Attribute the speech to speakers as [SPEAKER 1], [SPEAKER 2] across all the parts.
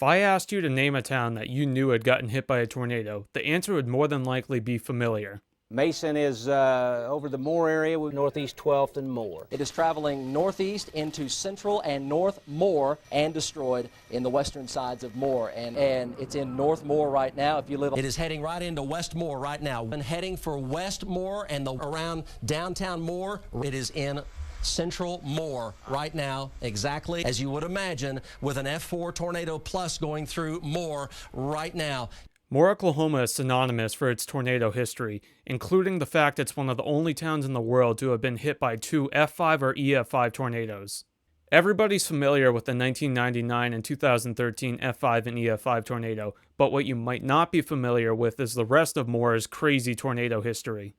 [SPEAKER 1] If I asked you to name a town that you knew had gotten hit by a tornado, the answer would more than likely be familiar.
[SPEAKER 2] Mason is over the Moore area with northeast 12th and Moore.
[SPEAKER 3] It is traveling northeast into central and north Moore and destroyed in the western sides of Moore. And it's in North Moore right now. If you live, it is heading right into West Moore right now. And heading for West Moore and around downtown Moore, it is in Central Moore right now, exactly as you would imagine, with an F4 tornado plus going through Moore right now.
[SPEAKER 1] Moore, Oklahoma is synonymous for its tornado history, including the fact it's one of the only towns in the world to have been hit by two F5 or EF5 tornadoes. Everybody's familiar with the 1999 and 2013 F5 and EF5 tornado, but what you might not be familiar with is the rest of Moore's crazy tornado history.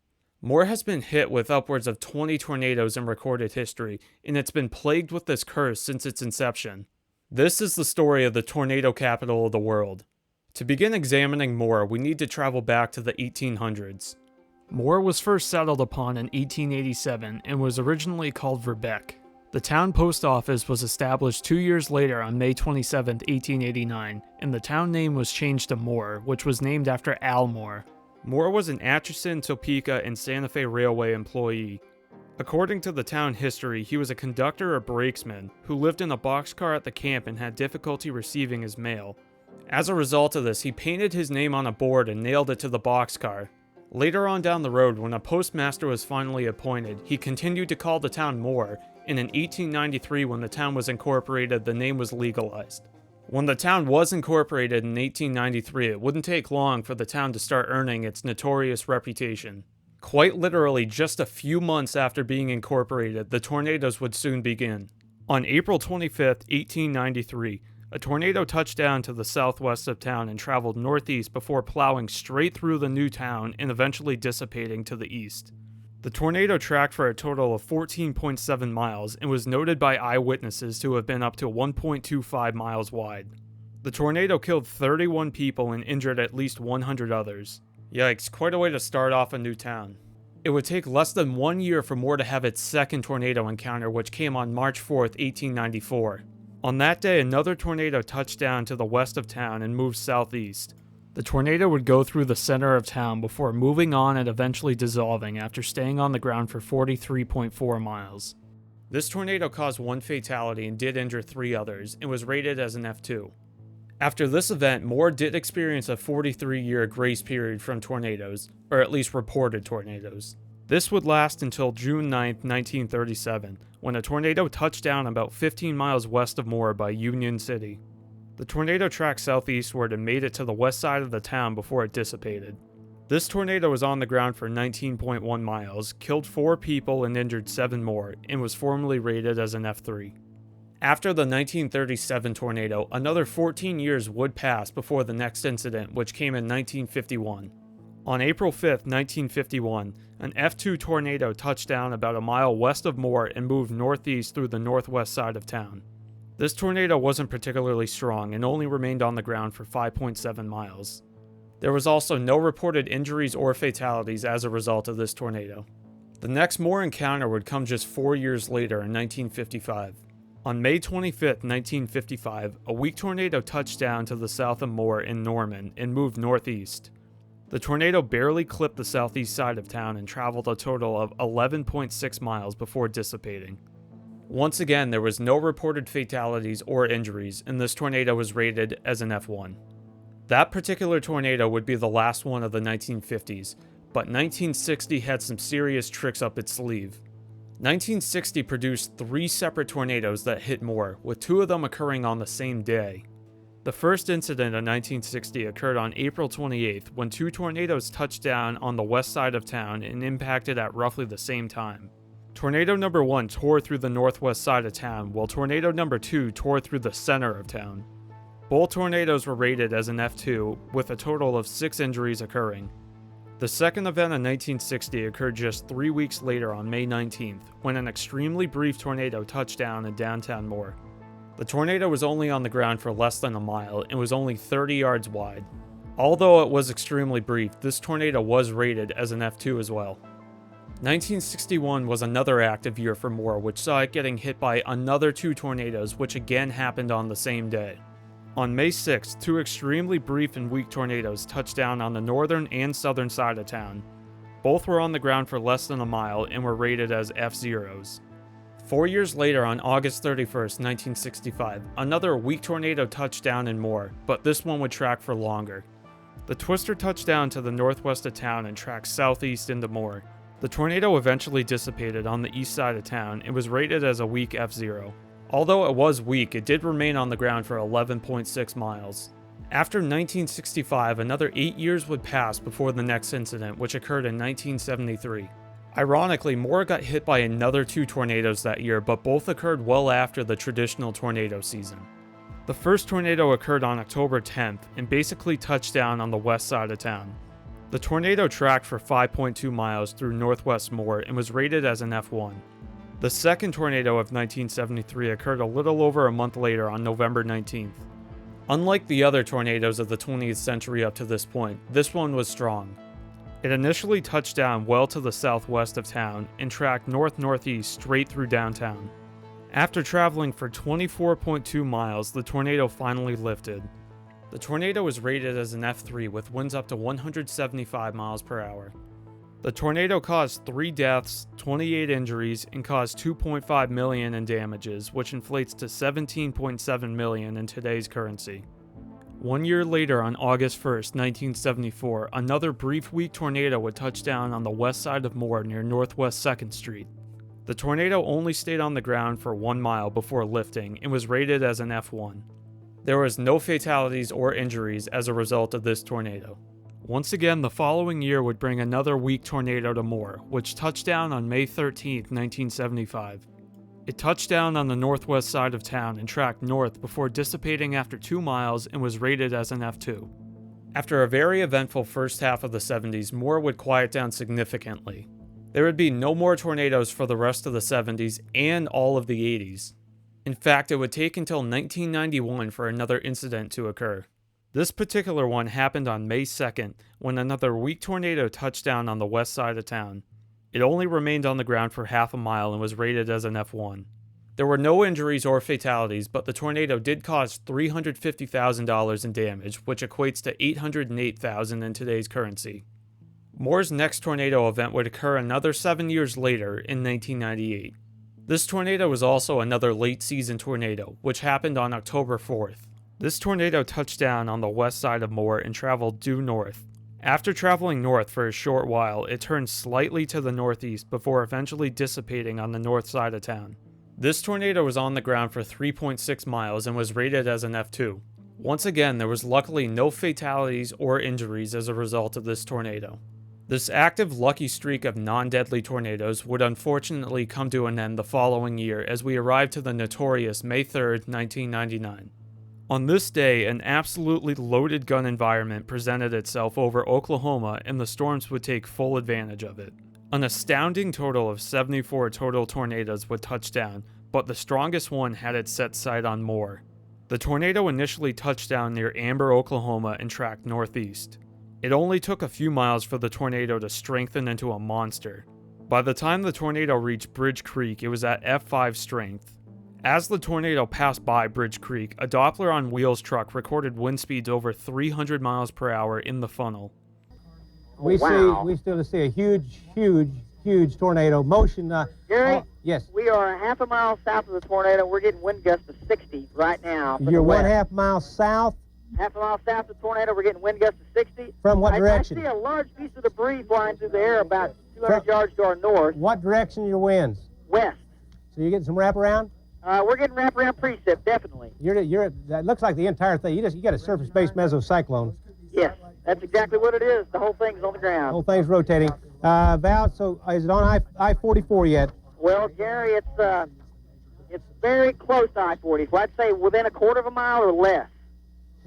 [SPEAKER 1] Moore has been hit with upwards of 20 tornadoes in recorded history, and it's been plagued with this curse since its inception. This is the story of the tornado capital of the world. To begin examining Moore, we need to travel back to the 1800s. Moore was first settled upon in 1887 and was originally called Verbeck. The town post office was established 2 years later on May 27, 1889, and the town name was changed to Moore, which was named after Al Moore. Moore was an Atchison, Topeka, and Santa Fe Railway employee. According to the town history, he was a conductor or brakesman who lived in a boxcar at the camp and had difficulty receiving his mail. As a result of this, he painted his name on a board and nailed it to the boxcar. Later on down the road, when a postmaster was finally appointed, he continued to call the town Moore, and in 1893, when the town was incorporated, the name was legalized. When the town was incorporated in 1893, it wouldn't take long for the town to start earning its notorious reputation. Quite literally, just a few months after being incorporated, the tornadoes would soon begin. On April 25, 1893, a tornado touched down to the southwest of town and traveled northeast before plowing straight through the new town and eventually dissipating to the east. The tornado tracked for a total of 14.7 miles and was noted by eyewitnesses to have been up to 1.25 miles wide. The tornado killed 31 people and injured at least 100 others. Yikes, quite a way to start off a new town. It would take less than 1 year for Moore to have its second tornado encounter, which came on March 4, 1894. On that day, another tornado touched down to the west of town and moved southeast. The tornado would go through the center of town before moving on and eventually dissolving after staying on the ground for 43.4 miles. This tornado caused one fatality and did injure 3 others, and was rated as an F2. After this event, Moore did experience a 43-year grace period from tornadoes, or at least reported tornadoes. This would last until June 9, 1937, when a tornado touched down about 15 miles west of Moore by Union City. The tornado tracked southeastward and made it to the west side of the town before it dissipated. This tornado was on the ground for 19.1 miles, killed 4 people and injured 7 more, and was formally rated as an F3. After the 1937 tornado, another 14 years would pass before the next incident, which came in 1951. On April 5, 1951, an F2 tornado touched down about a mile west of Moore and moved northeast through the northwest side of town. This tornado wasn't particularly strong and only remained on the ground for 5.7 miles. There was also no reported injuries or fatalities as a result of this tornado. The next Moore encounter would come just 4 years later in 1955. On May 25, 1955, a weak tornado touched down to the south of Moore in Norman and moved northeast. The tornado barely clipped the southeast side of town and traveled a total of 11.6 miles before dissipating. Once again, there was no reported fatalities or injuries, and this tornado was rated as an F1. That particular tornado would be the last one of the 1950s, but 1960 had some serious tricks up its sleeve. 1960 produced 3 separate tornadoes that hit Moore, with 2 of them occurring on the same day. The first incident in 1960 occurred on April 28th when 2 tornadoes touched down on the west side of town and impacted at roughly the same time. Tornado number 1 tore through the northwest side of town, while tornado number 2 tore through the center of town. Both tornadoes were rated as an F2, with a total of 6 injuries occurring. The second event in 1960 occurred just 3 weeks later on May 19th, when an extremely brief tornado touched down in downtown Moore. The tornado was only on the ground for less than a mile and was only 30 yards wide. Although it was extremely brief, this tornado was rated as an F2 as well. 1961 was another active year for Moore, which saw it getting hit by another 2 tornadoes, which again happened on the same day. On May 6th, two extremely brief and weak tornadoes touched down on the northern and southern side of town. Both were on the ground for less than a mile and were rated as F0s. 4 years later, on August 31st, 1965, another weak tornado touched down in Moore, but this one would track for longer. The twister touched down to the northwest of town and tracked southeast into Moore. The tornado eventually dissipated on the east side of town and was rated as a weak F0. Although it was weak, it did remain on the ground for 11.6 miles. After 1965, another 8 years would pass before the next incident, which occurred in 1973. Ironically, Moore got hit by another two tornadoes that year, but both occurred well after the traditional tornado season. The first tornado occurred on October 10th and basically touched down on the west side of town. The tornado tracked for 5.2 miles through northwest Moore and was rated as an F1. The second tornado of 1973 occurred a little over a month later on November 19th. Unlike the other tornadoes of the 20th century up to this point, this one was strong. It initially touched down well to the southwest of town and tracked north-northeast straight through downtown. After traveling for 24.2 miles, the tornado finally lifted. The tornado was rated as an F3 with winds up to 175 miles per hour. The tornado caused 3 deaths, 28 injuries, and caused $2.5 million in damages, which inflates to $17.7 million in today's currency. 1 year later, on August 1st, 1974, another brief weak tornado would touch down on the west side of Moore near Northwest 2nd Street. The tornado only stayed on the ground for 1 mile before lifting and was rated as an F1. There was no fatalities or injuries as a result of this tornado. Once again, the following year would bring another weak tornado to Moore, which touched down on May 13, 1975. It touched down on the northwest side of town and tracked north before dissipating after 2 miles and was rated as an F2. After a very eventful first half of the 70s, Moore would quiet down significantly. There would be no more tornadoes for the rest of the 70s and all of the 80s. In fact, it would take until 1991 for another incident to occur. This particular one happened on May 2nd, when another weak tornado touched down on the west side of town. It only remained on the ground for half a mile and was rated as an F1. There were no injuries or fatalities, but the tornado did cause $350,000 in damage, which equates to $808,000 in today's currency. Moore's next tornado event would occur another 7 years later in 1998. This tornado was also another late-season tornado, which happened on October 4th. This tornado touched down on the west side of Moore and traveled due north. After traveling north for a short while, it turned slightly to the northeast before eventually dissipating on the north side of town. This tornado was on the ground for 3.6 miles and was rated as an F2. Once again, there was luckily no fatalities or injuries as a result of this tornado. This active lucky streak of non-deadly tornadoes would unfortunately come to an end the following year as we arrived to the notorious May 3rd, 1999. On this day, an absolutely loaded gun environment presented itself over Oklahoma, and the storms would take full advantage of it. An astounding total of 74 total tornadoes would touch down, but the strongest one had its set sight on Moore. The tornado initially touched down near Amber, Oklahoma, and tracked northeast. It only took a few miles for the tornado to strengthen into a monster. By the time the tornado reached Bridge Creek, it was at F5 strength. As the tornado passed by Bridge Creek, a Doppler on wheels truck recorded wind speeds over 300 miles per hour in the funnel.
[SPEAKER 4] We still see a huge tornado motion.
[SPEAKER 5] Gary?
[SPEAKER 4] Yes.
[SPEAKER 5] We are a half a mile south of the tornado. We're getting wind gusts of 60 right now.
[SPEAKER 4] You're 1/2 mile south?
[SPEAKER 5] Half a mile south of the tornado, we're getting wind gusts of 60.
[SPEAKER 4] From what direction?
[SPEAKER 5] I see a large piece of debris flying through the air about 200 yards to our north.
[SPEAKER 4] What direction are your winds?
[SPEAKER 5] West.
[SPEAKER 4] So you're getting some wraparound?
[SPEAKER 5] We're getting wraparound precip, definitely.
[SPEAKER 4] That looks like the entire thing. You got a surface-based mesocyclone.
[SPEAKER 5] Yes, that's exactly what it is. The whole thing's on the ground.
[SPEAKER 4] The whole thing's rotating. Val, so is it on I-44 yet?
[SPEAKER 5] Well, Gary, it's very close to I-44. I'd say within a quarter of a mile or less.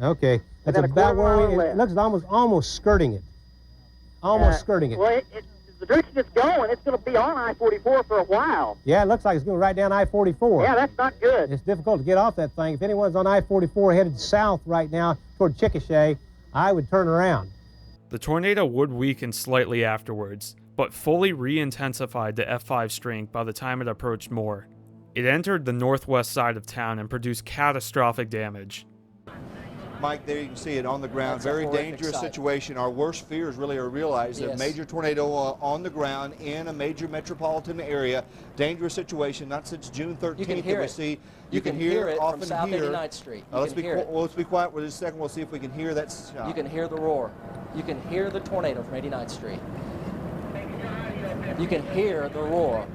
[SPEAKER 4] Okay, that's
[SPEAKER 5] Within a
[SPEAKER 4] about
[SPEAKER 5] quarter
[SPEAKER 4] where
[SPEAKER 5] mile or
[SPEAKER 4] it looks almost skirting it. Almost skirting it.
[SPEAKER 5] Well, the direction it's going, it's going to be on I-44 for a while.
[SPEAKER 4] Yeah, it looks like it's going right down I-44.
[SPEAKER 5] Yeah, that's not good.
[SPEAKER 4] It's difficult to get off that thing. If anyone's on I-44 headed south right now toward Chickasha, I would turn around.
[SPEAKER 1] The tornado would weaken slightly afterwards, but fully re-intensified to F5 strength by the time it approached Moore. It entered the northwest side of town and produced catastrophic damage.
[SPEAKER 6] Mike, there you can see it on the ground.
[SPEAKER 3] That's a
[SPEAKER 6] Very
[SPEAKER 3] horrific
[SPEAKER 6] dangerous
[SPEAKER 3] sight.
[SPEAKER 6] situation. Our worst fears really are realized. A
[SPEAKER 3] Yes.
[SPEAKER 6] major tornado on the ground in a major metropolitan area. Dangerous situation, not since June 13th
[SPEAKER 3] You can hear
[SPEAKER 6] that we
[SPEAKER 3] it.
[SPEAKER 6] see.
[SPEAKER 3] You can hear it from
[SPEAKER 6] often
[SPEAKER 3] South
[SPEAKER 6] hear.
[SPEAKER 3] 89th Street. You
[SPEAKER 6] Let's
[SPEAKER 3] can
[SPEAKER 6] be
[SPEAKER 3] hear it.
[SPEAKER 6] well, let's be quiet for just a second. We'll see if we can hear that shot.
[SPEAKER 3] You can hear the roar. You can hear the tornado from 89th Street. You can hear the roar.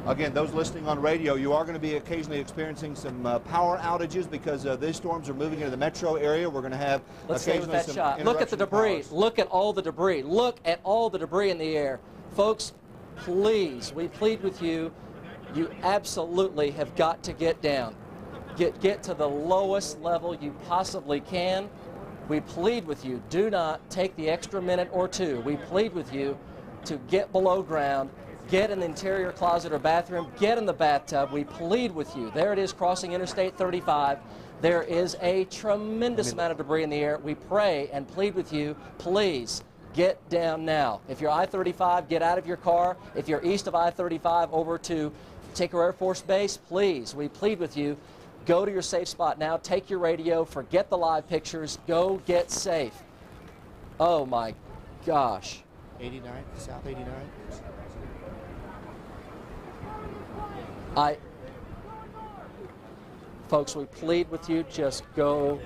[SPEAKER 6] Again, those listening on radio, you are going to be occasionally experiencing some power outages because these storms are moving into the metro area. We're going to have
[SPEAKER 3] Let's stay with
[SPEAKER 6] occasionally
[SPEAKER 3] that
[SPEAKER 6] some
[SPEAKER 3] shot. Look at the
[SPEAKER 6] interruption of
[SPEAKER 3] debris.
[SPEAKER 6] powers.
[SPEAKER 3] Look at all the debris. Look at all the debris in the air. Folks, please, we plead with you. You absolutely have got to get down. Get to the lowest level you possibly can. We plead with you, do not take the extra minute or two. We plead with you to get below ground, get in the interior closet or bathroom, get in the bathtub. We plead with you. There it is, crossing Interstate 35. There is a tremendous amount of debris in the air. We pray and plead with you, please get down now. If you're I-35, get out of your car. If you're east of I-35 over to Tinker Air Force Base, please, we plead with you, go to your safe spot now, take your radio, forget the live pictures, go get safe. Oh my gosh.
[SPEAKER 6] 89, South 89.
[SPEAKER 3] Folks, we plead with you, just go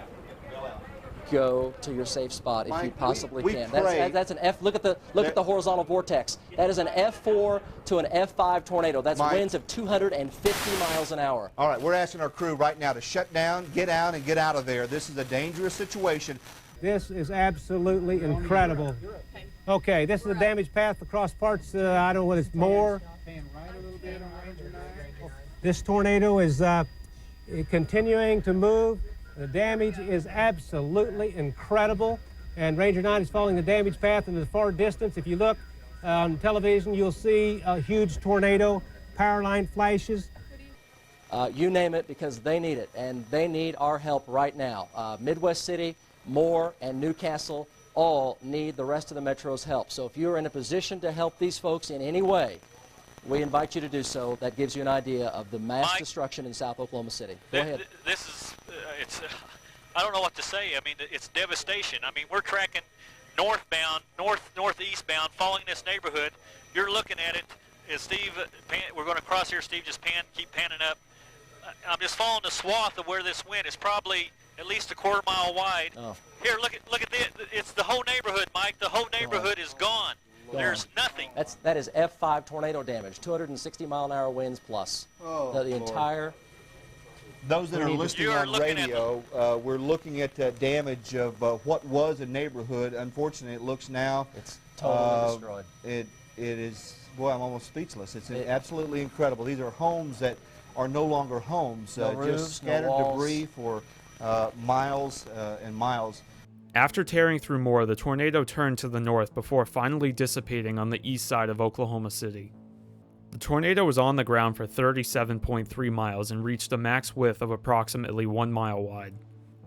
[SPEAKER 3] to your safe spot if you
[SPEAKER 6] Mike,
[SPEAKER 3] possibly
[SPEAKER 6] we
[SPEAKER 3] can.
[SPEAKER 6] pray
[SPEAKER 3] That's an F. Look at the horizontal vortex. That is an F4 to an F5 tornado. That's
[SPEAKER 6] Mike.
[SPEAKER 3] winds of 250 miles an hour.
[SPEAKER 6] All right, we're asking our crew right now to shut down, get out, and get out of there. This is a dangerous situation.
[SPEAKER 4] This is absolutely incredible. Okay, this is the damage path across parts, I don't know what it's more. This tornado is continuing to move. The damage is absolutely incredible. And Ranger 9 is following the damage path in the far distance. If you look on television, you'll see a huge tornado, power line flashes.
[SPEAKER 3] You name it, because they need it, and they need our help right now. Midwest City, Moore, and Newcastle all need the rest of the Metro's help. So if you're in a position to help these folks in any way, we invite you to do so. That gives you an idea of the mass
[SPEAKER 7] Mike,
[SPEAKER 3] destruction in South Oklahoma City. Go ahead.
[SPEAKER 7] This is, I don't know what to say. I mean, it's devastation. I mean, we're tracking northbound, northeastbound, following this neighborhood. You're looking at it, as Steve, we're going to cross here, Steve, just keep panning up. I'm just following the swath of where this went. It's probably at least a quarter mile wide.
[SPEAKER 3] Oh.
[SPEAKER 7] Here, look at this. It's the whole neighborhood, Mike. The whole neighborhood is gone. There's nothing.
[SPEAKER 3] That is F5 tornado damage, 260 mile an hour winds plus.
[SPEAKER 6] Oh,
[SPEAKER 3] the
[SPEAKER 6] Lord.
[SPEAKER 3] entire.
[SPEAKER 6] Those that are listening
[SPEAKER 7] You're
[SPEAKER 6] on
[SPEAKER 7] looking at
[SPEAKER 6] radio, we're looking at damage of what was a neighborhood. Unfortunately, it looks now.
[SPEAKER 3] It's totally destroyed.
[SPEAKER 6] It is, boy, I'm almost speechless. It's absolutely incredible. These are homes that are no longer homes.
[SPEAKER 3] No roofs,
[SPEAKER 6] just scattered
[SPEAKER 3] no walls.
[SPEAKER 6] debris for miles and miles.
[SPEAKER 1] After tearing through Moore, the tornado turned to the north before finally dissipating on the east side of Oklahoma City. The tornado was on the ground for 37.3 miles and reached a max width of approximately 1 mile wide.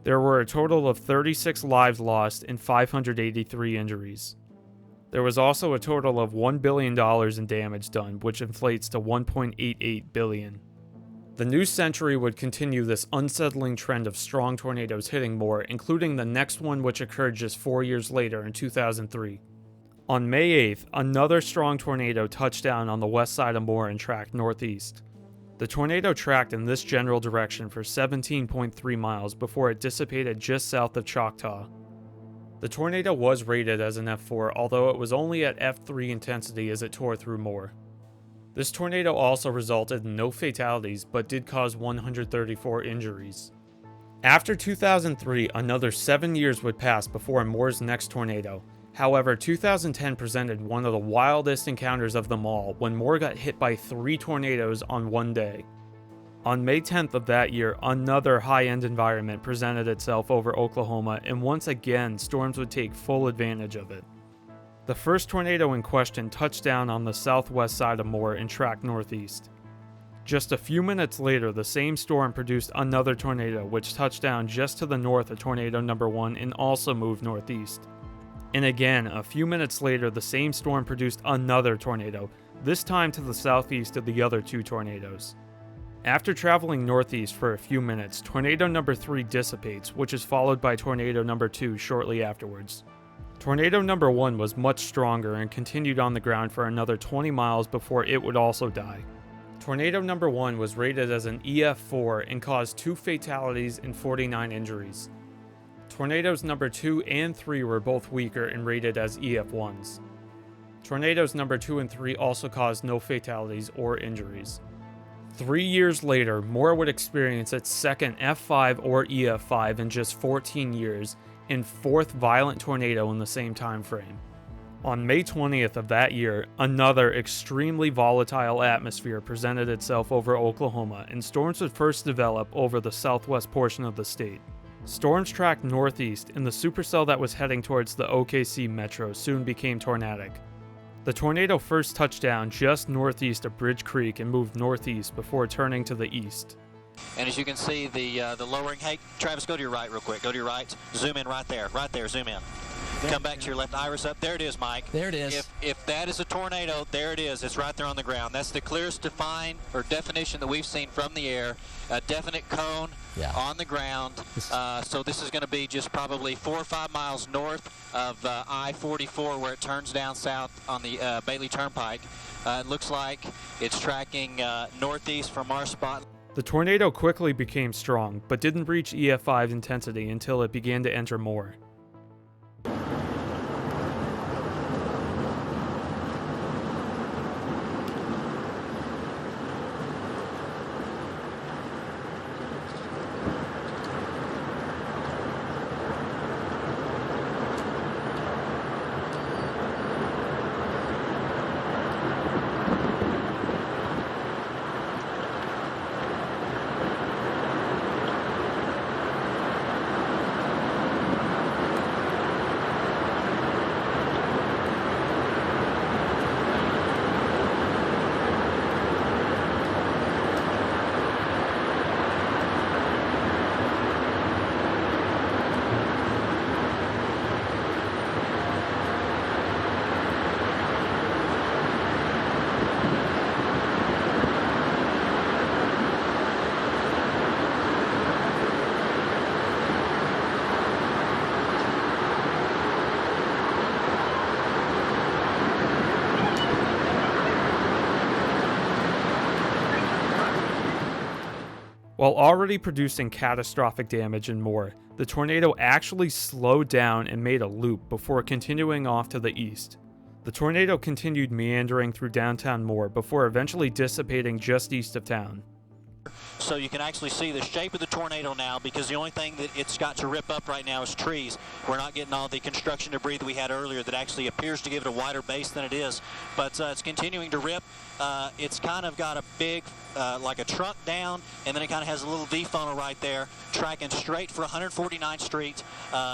[SPEAKER 1] There were a total of 36 lives lost and 583 injuries. There was also a total of $1 billion in damage done, which inflates to $1.88 billion. The new century would continue this unsettling trend of strong tornadoes hitting Moore, including the next one, which occurred just 4 years later in 2003. On May 8th, another strong tornado touched down on the west side of Moore and tracked northeast. The tornado tracked in this general direction for 17.3 miles before it dissipated just south of Choctaw. The tornado was rated as an F4, although it was only at F3 intensity as it tore through Moore. This tornado also resulted in no fatalities, but did cause 134 injuries. After 2003, another 7 years would pass before Moore's next tornado. However, 2010 presented one of the wildest encounters of them all when Moore got hit by 3 tornadoes on one day. On May 10th of that year, another high-end environment presented itself over Oklahoma, and once again, storms would take full advantage of it. The first tornado in question touched down on the southwest side of Moore and tracked northeast. Just a few minutes later, the same storm produced another tornado, which touched down just to the north of tornado number 1 and also moved northeast. And again, a few minutes later, the same storm produced another tornado, this time to the southeast of the other 2 tornadoes. After traveling northeast for a few minutes, tornado number 3 dissipates, which is followed by tornado number 2 shortly afterwards. Tornado number 1 was much stronger and continued on the ground for another 20 miles before it would also die. Tornado number 1 was rated as an EF4 and caused 2 fatalities and 49 injuries. Tornadoes number 2 and 3 were both weaker and rated as EF1s. Tornadoes number 2 and 3 also caused no fatalities or injuries. 3 years later, Moore would experience its second F5 or EF5 in just 14 years, and 4th violent tornado in the same time frame. On May 20th of that year, another extremely volatile atmosphere presented itself over Oklahoma, and storms would first develop over the southwest portion of the state. Storms tracked northeast, and the supercell that was heading towards the OKC metro soon became tornadic. The tornado first touched down just northeast of Bridge Creek and moved northeast before turning to the east.
[SPEAKER 8] And as you can see, the lowering. Hey, Travis, go to your right real quick. Go to your right. Zoom in right there. Right there. Zoom in. Come back to your left. Iris up. There it is, Mike.
[SPEAKER 3] There it is.
[SPEAKER 8] If that is a tornado, there it is. It's right there on the ground. That's the clearest definition that we've seen from the air. A definite cone on the ground. So this is going to be just probably 4 or 5 miles north of I-44 where it turns down south on the Bailey Turnpike. It looks like it's tracking northeast from our spot.
[SPEAKER 1] The tornado quickly became strong, but didn't reach EF5 intensity until it began to enter Moore. While already producing catastrophic damage and more, the tornado actually slowed down and made a loop before continuing off to the east. The tornado continued meandering through downtown Moore before eventually dissipating just east of town.
[SPEAKER 8] So you can actually see the shape of the tornado now, because the only thing that it's got to rip up right now is trees. We're not getting all the construction debris that we had earlier that actually appears to give it a wider base than it is. But it's continuing to rip. It's kind of got a big, like a trunk down, and then it kind of has a little V-funnel right there, tracking straight for 149th Street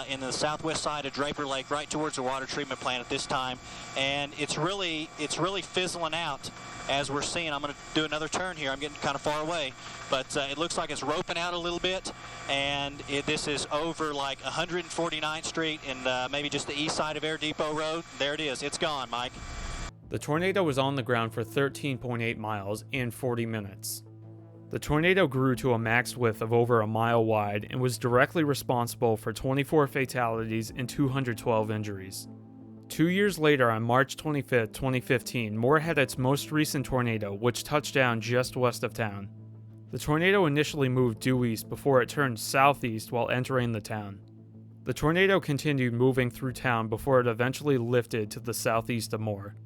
[SPEAKER 8] in the southwest side of Draper Lake, right towards the water treatment plant at this time. And it's really fizzling out. As we're seeing, I'm going to do another turn here. I'm getting kind of far away, but it looks like it's roping out a little bit, and this is over like 149th Street and maybe just the east side of Air Depot Road. There it is. It's gone, Mike.
[SPEAKER 1] The tornado was on the ground for 13.8 miles in 40 minutes. The tornado grew to a max width of over a mile wide and was directly responsible for 24 fatalities and 212 injuries. 2 years later, on March 25, 2015, Moore had its most recent tornado, which touched down just west of town. The tornado initially moved due east before it turned southeast while entering the town. The tornado continued moving through town before it eventually lifted to the southeast of Moore.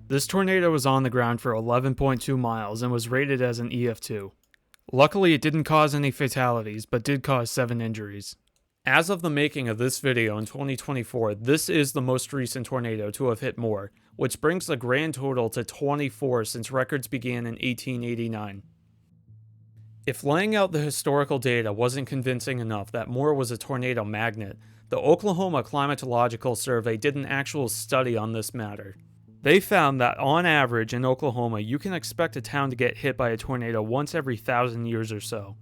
[SPEAKER 1] This tornado was on the ground for 11.2 miles and was rated as an EF2. Luckily, it didn't cause any fatalities, but did cause 7 injuries. As of the making of this video in 2024, this is the most recent tornado to have hit Moore, which brings the grand total to 24 since records began in 1889. If laying out the historical data wasn't convincing enough that Moore was a tornado magnet, the Oklahoma Climatological Survey did an actual study on this matter. They found that on average in Oklahoma, you can expect a town to get hit by a tornado once every 1,000 years or so.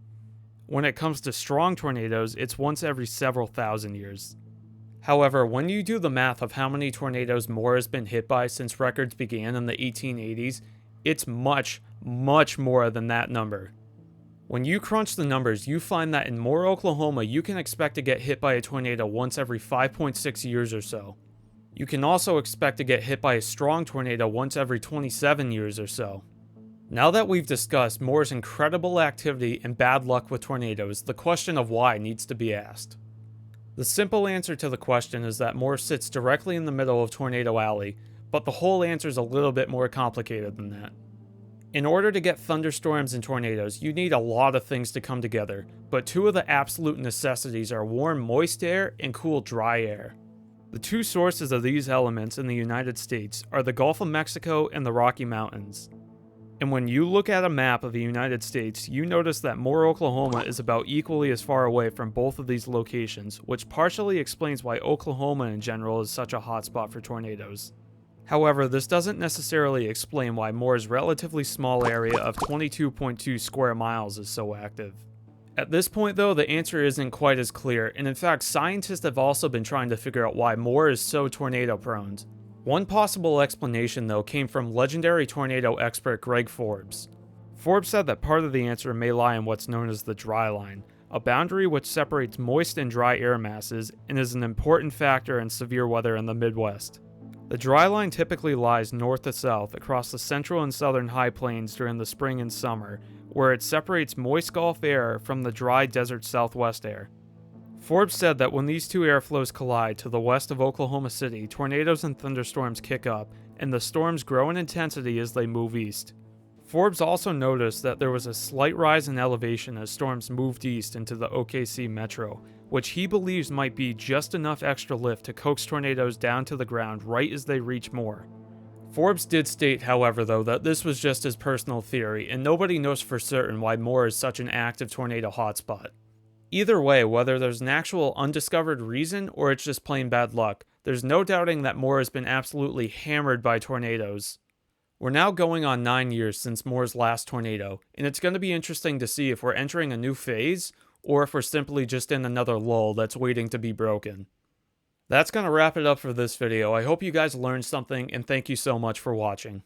[SPEAKER 1] When it comes to strong tornadoes, it's once every several thousand years. However, when you do the math of how many tornadoes Moore has been hit by since records began in the 1880s, it's much, much more than that number. When you crunch the numbers, you find that in Moore, Oklahoma, you can expect to get hit by a tornado once every 5.6 years or so. You can also expect to get hit by a strong tornado once every 27 years or so. Now that we've discussed Moore's incredible activity and bad luck with tornadoes, the question of why needs to be asked. The simple answer to the question is that Moore sits directly in the middle of Tornado Alley, but the whole answer is a little bit more complicated than that. In order to get thunderstorms and tornadoes, you need a lot of things to come together, but two of the absolute necessities are warm, moist air and cool, dry air. The two sources of these elements in the United States are the Gulf of Mexico and the Rocky Mountains. And when you look at a map of the United States, you notice that Moore, Oklahoma is about equally as far away from both of these locations, which partially explains why Oklahoma in general is such a hotspot for tornadoes. However, this doesn't necessarily explain why Moore's relatively small area of 22.2 square miles is so active. At this point though, the answer isn't quite as clear, and in fact scientists have also been trying to figure out why Moore is so tornado prone. One possible explanation though came from legendary tornado expert Greg Forbes. Forbes said that part of the answer may lie in what's known as the dry line, a boundary which separates moist and dry air masses and is an important factor in severe weather in the Midwest. The dry line typically lies north to south across the central and southern high plains during the spring and summer, where it separates moist Gulf air from the dry desert southwest air. Forbes said that when these two airflows collide to the west of Oklahoma City, tornadoes and thunderstorms kick up, and the storms grow in intensity as they move east. Forbes also noticed that there was a slight rise in elevation as storms moved east into the OKC metro, which he believes might be just enough extra lift to coax tornadoes down to the ground right as they reach Moore. Forbes did state, however, though, that this was just his personal theory, and nobody knows for certain why Moore is such an active tornado hotspot. Either way, whether there's an actual undiscovered reason or it's just plain bad luck, there's no doubting that Moore has been absolutely hammered by tornadoes. We're now going on 9 years since Moore's last tornado, and it's going to be interesting to see if we're entering a new phase, or if we're simply just in another lull that's waiting to be broken. That's going to wrap it up for this video. I hope you guys learned something, and thank you so much for watching.